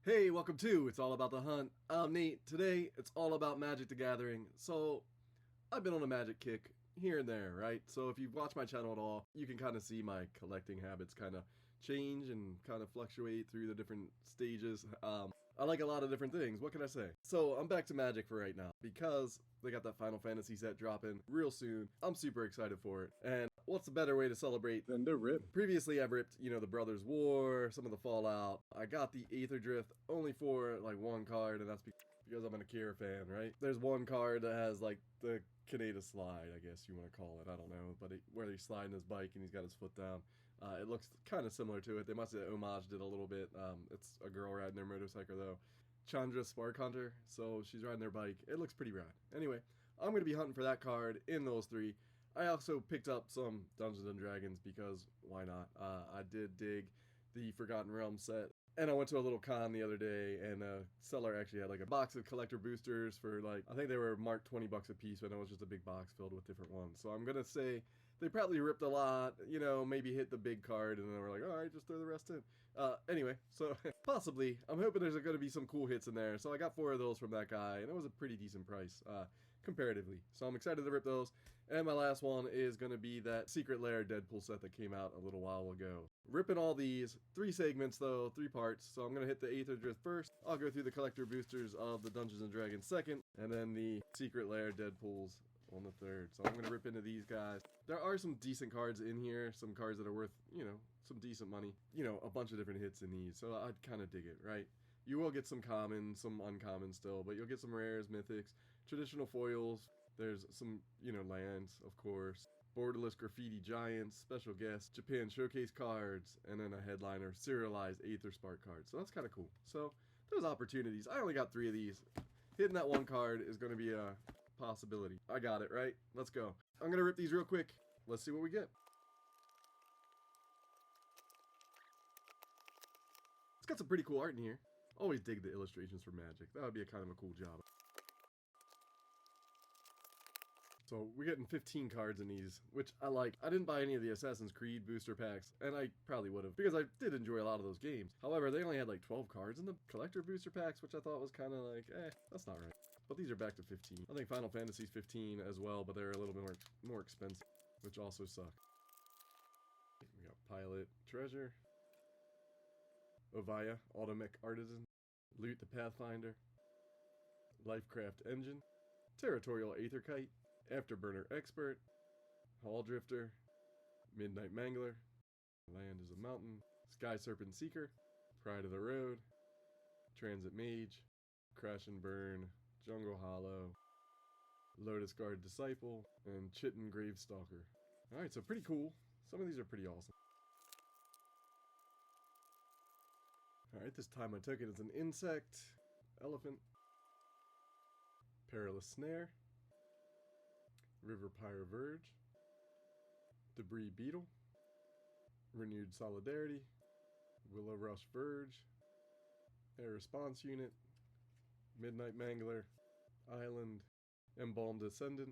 Hey, welcome to It's All About the Hunt. I'm Nate. Today, it's all about Magic the Gathering. So, I've been on a Magic kick here and there, right? So if you've watched my channel at all, you can kind of see my collecting habits kind of change and kind of fluctuate through the different stages. I like a lot of different things. What can I say? So I'm back to Magic for right now because they got that Final Fantasy set dropping real soon. I'm super excited for it. And what's a better way to celebrate than to rip? Previously, I've ripped, the Brothers War, some of the Fallout. I got the Aetherdrift only for like one card, and that's because I'm an Akira fan, right? There's one card that has like the Kaneda slide, I guess you want to call it. I don't know, but where he's sliding his bike and he's got his foot down. It looks kind of similar to it. They must have homaged it a little bit. It's a girl riding their motorcycle though. Chandra Spark Hunter, so she's riding their bike. It looks pretty rad. Anyway, I'm going to be hunting for that card in those three. I also picked up some Dungeons & Dragons because why not? I did dig the Forgotten Realms set. And I went to a little con the other day, and a seller actually had like a box of collector boosters for like, I think they were marked 20 bucks a piece, but it was just a big box filled with different ones. So I'm going to say they probably ripped a lot, maybe hit the big card, and then we're like, all right, just throw the rest in. Anyway, so possibly, I'm hoping there's going to be some cool hits in there. So I got 4 of those from that guy, and it was a pretty decent price, comparatively. So I'm excited to rip those. And my last one is going to be that Secret Lair Deadpool set that came out a little while ago. Ripping all these, 3 segments though, 3 parts. So I'm going to hit the Aetherdrift first. I'll go through the collector boosters of the Dungeons & Dragons second, and then the Secret Lair Deadpools on the third. So I'm going to rip into these guys. There are some decent cards in here, some cards that are worth, some decent money. A bunch of different hits in these, so I'd kind of dig it, right? You will get some common, some uncommon still, but you'll get some rares, mythics, traditional foils. There's some, lands, of course. Borderless graffiti giants, special guests, Japan showcase cards, and then a headliner serialized Aether Spark card. So that's kind of cool. So there's opportunities. I only got 3 of these. Hitting that one card is going to be a possibility. I got it, right? Let's go. I'm going to rip these real quick. Let's see what we get. It's got some pretty cool art in here. Always dig the illustrations for Magic. That would be a kind of a cool job. So we're getting 15 cards in these, which I like. I didn't buy any of the Assassin's Creed booster packs, and I probably would have, because I did enjoy a lot of those games. However, they only had like 12 cards in the collector booster packs, which I thought was kind of like, that's not right. But these are back to 15. I think Final Fantasy's 15 as well, but they're a little bit more expensive, which also suck. We got Pilot Treasure, Ovaya, Automech Artisan, Loot the Pathfinder, Lifecraft Engine, Territorial Aetherkite, Afterburner Expert, Hall Drifter, Midnight Mangler, Land is a Mountain, Sky Serpent Seeker, Pride of the Road, Transit Mage, Crash and Burn, Jungle Hollow, Lotus Guard Disciple, and Chitin Gravestalker. Alright, so pretty cool. Some of these are pretty awesome. Alright, this time I took it as an insect, elephant, Perilous Snare, River Pyre Verge, Debris Beetle, Renewed Solidarity, Willow Rush Verge, Air Response Unit, Midnight Mangler, Island, Embalmed Descendant,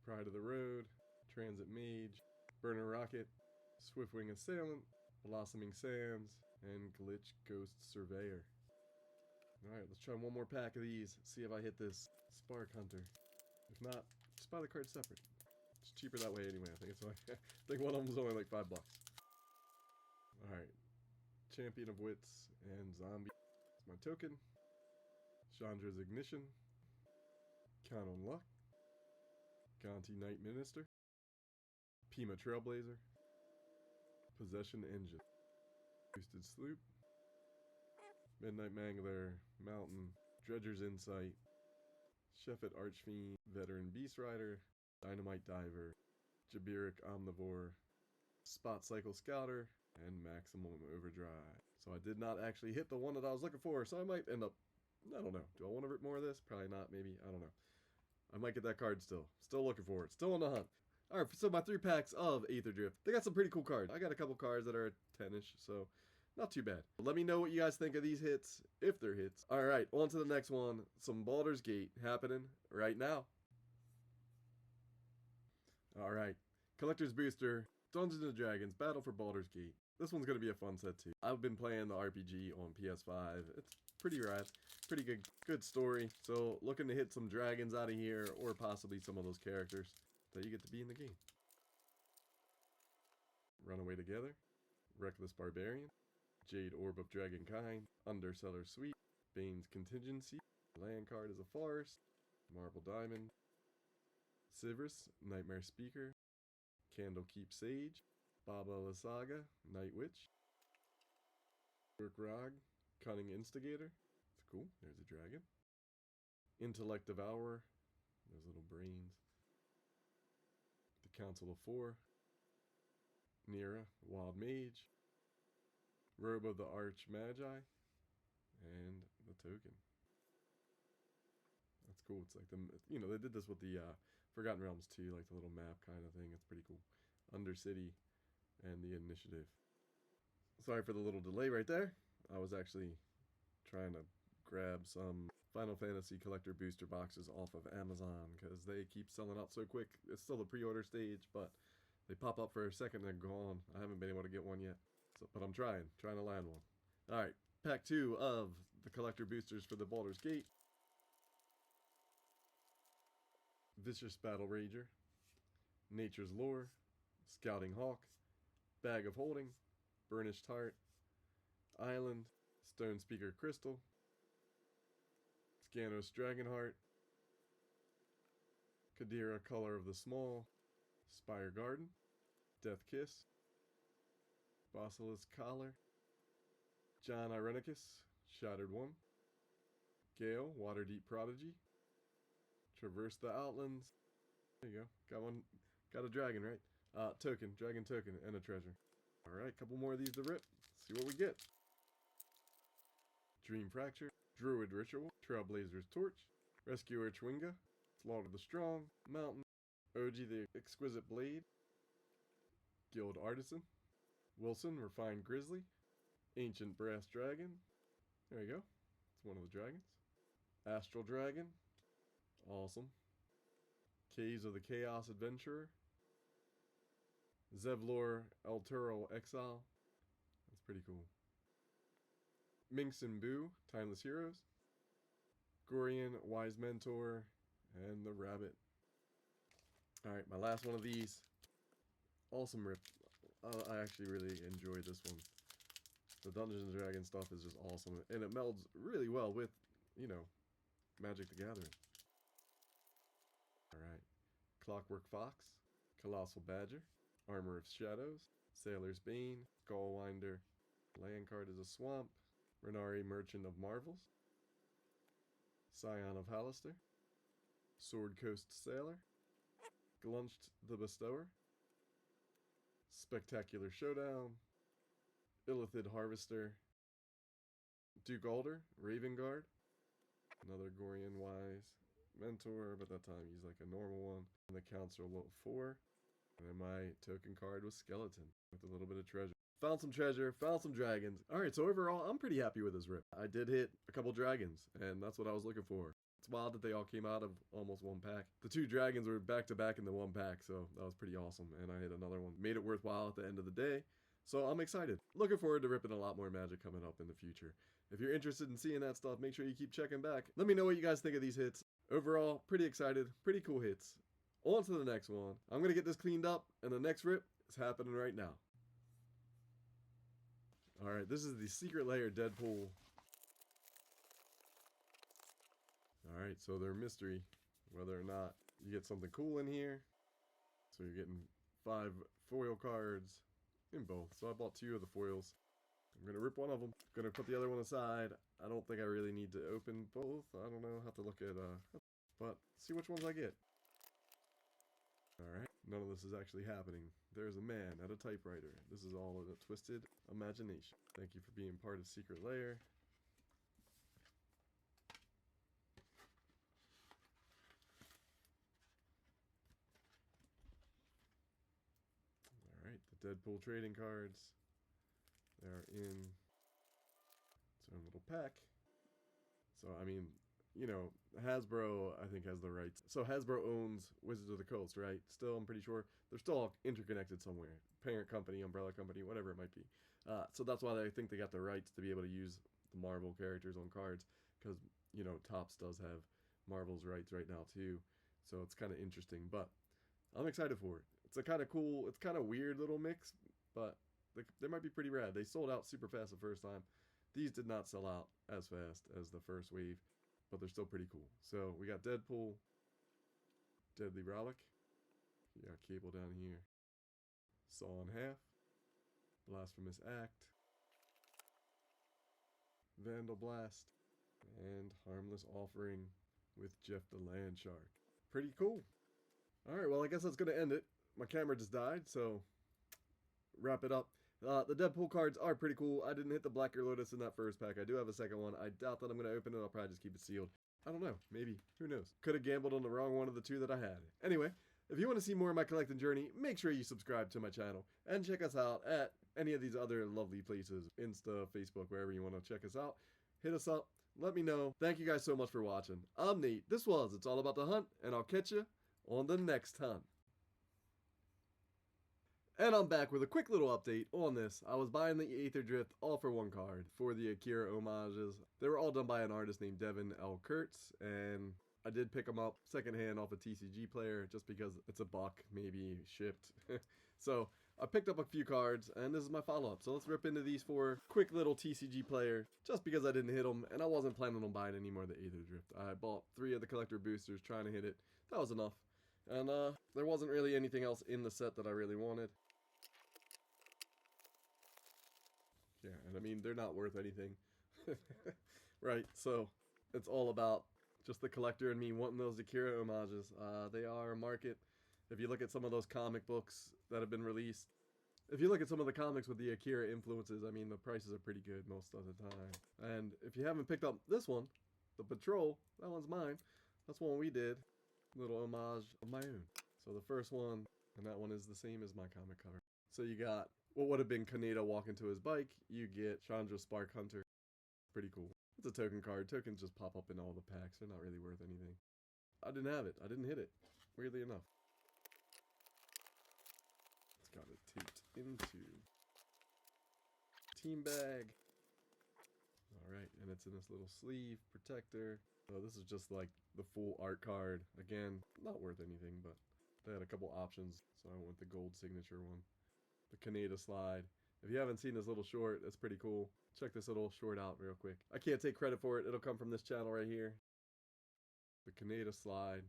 Pride of the Road, Transit Mage, Burner Rocket, Swiftwing Assailant, Blossoming Sands, and Glitch Ghost Surveyor. Alright, let's try one more pack of these, see if I hit this Spark Hunter. If not, just buy the card separate. It's cheaper that way anyway, I think. I think one of them was only like $5. Alright. Champion of Wits and Zombie. It's my token. Chandra's Ignition. Count on Luck. Gonti Knight Minister. Pima Trailblazer. Possession Engine. Boosted Sloop. Midnight Mangler. Mountain. Dredger's Insight. Sheffet Archfiend, Veteran Beast Rider, Dynamite Diver, Jabiric Omnivore, Spot Cycle Scouter, and Maximum Overdrive. So I did not actually hit the one that I was looking for, so I might end up, I don't know. Do I want to rip more of this? Probably not, maybe. I don't know. I might get that card still. Still looking for it. Still on the hunt. Alright, so my 3 packs of Aetherdrift. They got some pretty cool cards. I got a couple cards that are 10-ish, so not too bad. Let me know what you guys think of these hits, if they're hits. Alright, on to the next one. Some Baldur's Gate happening right now. Alright, Collector's Booster, Dungeons & Dragons, Battle for Baldur's Gate. This one's going to be a fun set too. I've been playing the RPG on PS5. It's pretty rad. Pretty good story. So looking to hit some dragons out of here, or possibly some of those characters that you get to be in the game. Runaway Together, Reckless Barbarian, Jade Orb of Dragonkind, Underseller Suite, Bane's Contingency, Land card is a Forest, Marble Diamond, Sivrus, Nightmare Speaker, Candlekeep Sage, Baba Lysaga, Night Witch, Urkrog, Cunning Instigator. It's cool. There's a dragon. Intellect Devourer. Those little brains. The Council of Four. Nira, Wild Mage. Robe of the Arch Magi. And the token. That's cool. It's like the, you know, they did this with the Forgotten Realms too, like the little map kind of thing. It's pretty cool. Undercity and the Initiative. Sorry for the little delay right there. I was actually trying to grab some Final Fantasy collector booster boxes off of Amazon because they keep selling out so quick. It's still the pre-order stage, but they pop up for a second and they're gone. I haven't been able to get one yet, so, but I'm trying to land one. All right, pack 2 of the collector boosters for the Baldur's Gate. Vicious Battle Rager, Nature's Lore, Scouting Hawk, Bag of Holding, Burnished Heart, Island, Stone Speaker Crystal, Scanos Dragonheart, Kadira Color of the Small, Spire Garden, Death Kiss, Basilisk Collar, John Irenicus, Shattered One, Gale, Waterdeep Prodigy, Traverse the Outlands. There you go. Got one. Got a dragon, right? Token, dragon token, and a treasure. Alright, couple more of these to rip. See what we get. Dream Fracture, Druid Ritual, Trailblazer's Torch, Rescuer Chwinga, Slaughter the Strong, Mountain, Oji the Exquisite Blade, Guild Artisan, Wilson, Refined Grizzly, Ancient Brass Dragon. There you go. It's one of the dragons. Astral Dragon. Awesome. Caves of the Chaos Adventurer. Zevlor Elturel Exile. That's pretty cool. Minx and Boo, Timeless Heroes. Gorian, Wise Mentor, and the Rabbit. Alright, my last one of these. Awesome rip. I actually really enjoyed this one. The Dungeons & Dragons stuff is just awesome. And it melds really well with, you know, Magic the Gathering. Alright. Clockwork Fox. Colossal Badger. Armor of Shadows. Sailor's Bane. Skullwinder. Land card is a Swamp. Renari, Merchant of Marvels. Scion of Hallister. Sword Coast Sailor. Glunched the Bestower. Spectacular Showdown. Illithid Harvester. Duke Alder, Raven Guard. Another Gorian Wise Mentor, but that time he's like a normal one. And the Council of 4. And then my token card was Skeleton with a little bit of treasure. Found some treasure, found some dragons. Alright, so overall, I'm pretty happy with this rip. I did hit a couple dragons, and that's what I was looking for. It's wild that they all came out of almost one pack. The 2 dragons were back to back in the one pack, so that was pretty awesome. And I hit another one. Made it worthwhile at the end of the day. So I'm excited. Looking forward to ripping a lot more Magic coming up in the future. If you're interested in seeing that stuff, make sure you keep checking back. Let me know what you guys think of these hits. Overall, pretty excited. Pretty cool hits. On to the next one. I'm going to get this cleaned up, and the next rip is happening right now. Alright, this is the Secret Lair Deadpool. Alright, so they're mystery, whether or not you get something cool in here. So you're getting 5 foil cards in both. So I bought 2 of the foils. I'm going to rip one of them. Going to put the other one aside. I don't think I really need to open both. I don't know. Have to look at, but see which ones I get. Alright, none of this is actually happening. There's a man at a typewriter. This is all in a twisted imagination. Thank you for being part of Secret Lair. Alright, the Deadpool trading cards. They are in its own little pack. So, I mean, you know, Hasbro, I think, has the rights. So Hasbro owns Wizards of the Coast, right? Still, I'm pretty sure. They're still all interconnected somewhere. Parent company, umbrella company, whatever it might be. So that's why I think they got the rights to be able to use the Marvel characters on cards. Because, you know, Topps does have Marvel's rights right now, too. So it's kind of interesting. But I'm excited for it. It's a kind of cool, it's kind of weird little mix. But they might be pretty rad. They sold out super fast the first time. These did not sell out as fast as the first wave, but they're still pretty cool. So we got Deadpool, Deadly Relic, you got Cable down here, Saw in Half, Blasphemous Act, Vandal Blast, and Harmless Offering with Jeff the Land Shark. Pretty cool. Alright, well I guess that's going to end it. My camera just died, so wrap it up. The Deadpool cards are pretty cool. I didn't hit the Black Ear Lotus in that first pack. I do have a second one. I doubt that I'm going to open it. I'll probably just keep it sealed. I don't know. Maybe. Who knows? Could have gambled on the wrong one of the two that I had. Anyway, if you want to see more of my collecting journey, make sure you subscribe to my channel. And check us out at any of these other lovely places. Insta, Facebook, wherever you want to check us out. Hit us up. Let me know. Thank you guys so much for watching. I'm Nate. This was It's All About the Hunt. And I'll catch you on the next hunt. And I'm back with a quick little update on this. I was buying the Aetherdrift all for one card for the Akira homages. They were all done by an artist named Devin L. Kurtz, and I did pick them up secondhand off a TCG player just because it's a buck, maybe shipped. So I picked up a few cards, and this is my follow-up. So let's rip into these four quick little TCG player just because I didn't hit them, and I wasn't planning on buying any more of the Aetherdrift. I bought 3 of the collector boosters trying to hit it. That was enough. And there wasn't really anything else in the set that I really wanted. Yeah, and I mean, they're not worth anything. Right, so it's all about just the collector and me wanting those Akira homages. They are a market. If you look at some of those comic books that have been released, if you look at some of the comics with the Akira influences, I mean, the prices are pretty good most of the time. And if you haven't picked up this one, the Patrol, that one's mine. That's one we did. Little homage of my own. So the first one, and that one is the same as my comic cover. So you got what would have been Kaneda walking to his bike. You get Chandra Spark Hunter. Pretty cool. It's a token card. Tokens just pop up in all the packs. They're not really worth anything. I didn't have it. I didn't hit it. Weirdly enough. It's got it taped into team bag. Alright, and it's in this little sleeve protector. So this is just like the full art card. Again, not worth anything, but they had a couple options, so I went with the gold signature one. The Kaneda slide. If you haven't seen this little short, that's pretty cool. Check this little short out real quick. I can't take credit for it. It'll come from this channel right here. The Kaneda slide.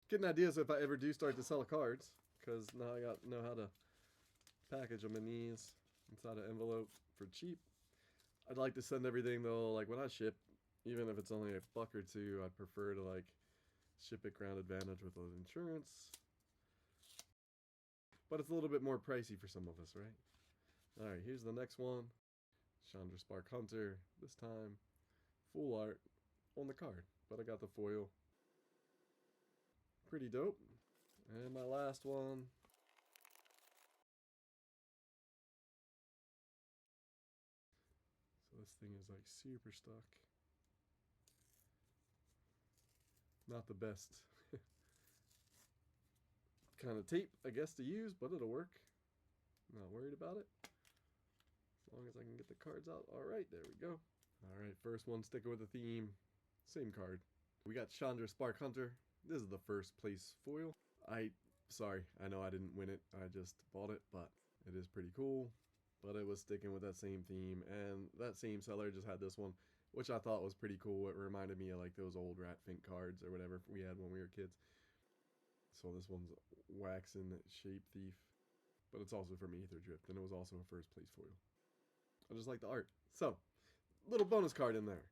Getting ideas if I ever do start to sell cards, because now I got know how to package them in these inside an envelope for cheap. I'd like to send everything though, like when I ship, even if it's only a buck or two, I'd prefer to like ship it Ground Advantage with insurance. But it's a little bit more pricey for some of us, right? Alright, here's the next one. Chandra Spark Hunter, this time full art on the card, but I got the foil. Pretty dope. And my last one. So this thing is like super stuck. Not the best kind of tape, I guess, to use, but it'll work. Not worried about it. As long as I can get the cards out. Alright, there we go. Alright, first one, sticking with the theme. Same card. We got Chandra Spark Hunter. This is the first place foil. Sorry, I know I didn't win it. I just bought it, but it is pretty cool. But it was sticking with that same theme, and that same seller just had this one, which I thought was pretty cool. It reminded me of like those old Rat Fink cards or whatever we had when we were kids. So this one's Waxen Shape Thief, but it's also from Aetherdrift, and it was also a first place foil. I just like the art. So, little bonus card in there.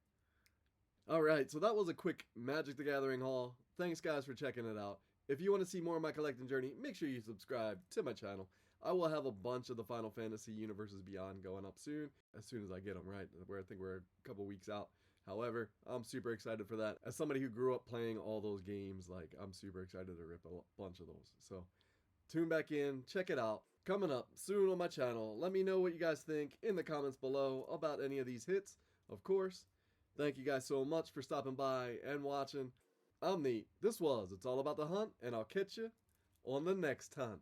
Alright, so that was a quick Magic the Gathering haul. Thanks guys for checking it out. If you want to see more of my collecting journey, make sure you subscribe to my channel. I will have a bunch of the Final Fantasy Universes Beyond going up soon as I get them right. I think we're a couple weeks out. However, I'm super excited for that. As somebody who grew up playing all those games, like, I'm super excited to rip a bunch of those. So, tune back in, check it out. Coming up soon on my channel. Let me know what you guys think in the comments below about any of these hits, of course. Thank you guys so much for stopping by and watching. I'm Neat. This was It's All About the Hunt, and I'll catch you on the next hunt.